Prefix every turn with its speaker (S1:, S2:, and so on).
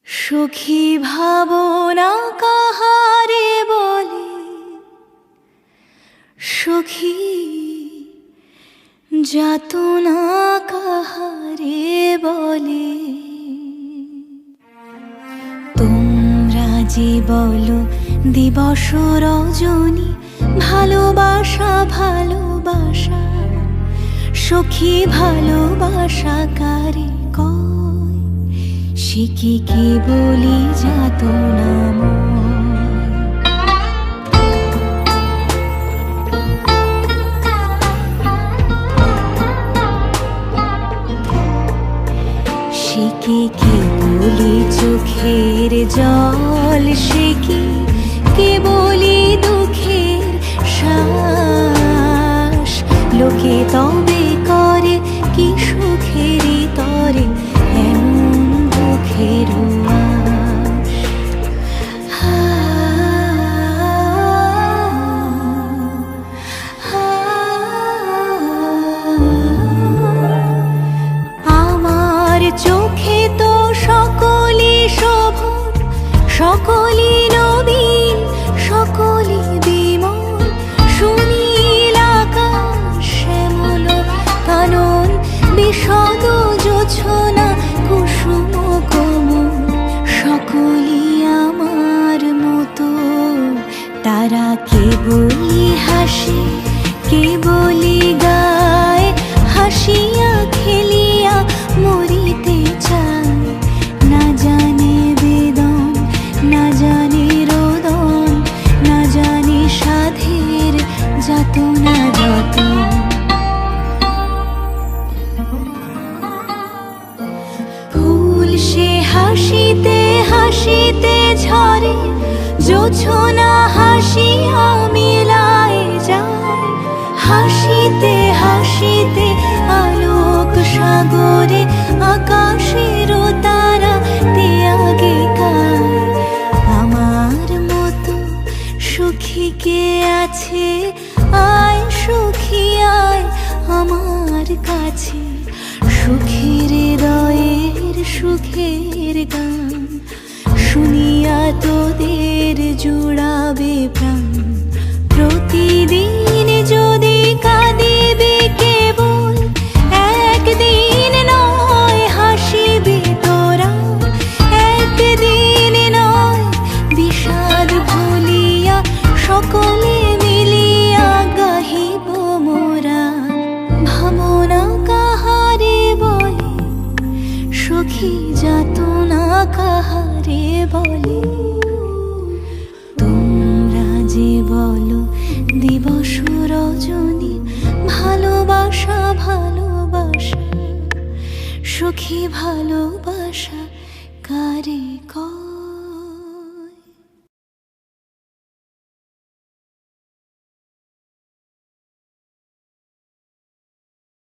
S1: সুখী ভাবনা কাহারে বলে, সুখী যাতনা কাহারে বলে। তোমরা যে বলো দিবস রজনী, ভালোবাসা ভালোবাসা, সখী ভালোবাসা কারে কয়, সে কি বলি যাতনা সে কি বলি চোখের জল, সে কি বলি দুঃখের শ্বাস। লোকে তবে করে কি সুখেরই তরে এমন দুঃখের আমার চোখে তো সকলই শোভন, সকলই নবীন, সকলই বিমল। সুনীল আকাশ, শ্যামল কানন, বিশদ জোছনা, কুসুম কোমল, সকলই আমার মতো। তারা কেবলই হাসে, কেবলই গায়, হাসিয়া খেলিয়া মরিতে চায়। না জানে বেদন, না জানে রোদন, না জানে সাধের যাতনা যত। ফুল সে হাসিতে হাসিতে ঝরে, জোছনা হাসিয়া মিলায় যায়। হাসিতে হাসিতে আলোক সাগরে, আকাশের তারা ত্যাগে গায়। আমার মতো সুখী কে আছে, আয় সুখী আয় আমার কাছে। সুখীর হৃদয়ের সুখের গান শুনিয়া তোদের জুড়াবে প্রাণ। প্রতিদিন যদি কাঁদিবে কেবল, একদিন নয় হাসিবে তোরা। একদিন নয় বিষাদ ভুলিয়া, সকলে মিলিয়া গাহিব মোরা। ভাবনা কাহারে বলে, সখী যাতনা কাহারে বলে। তোমরা যে বলো দিবস রজনী, ভালোবাসা ভালোবাসা, সখী ভালোবাসা কারে কয়।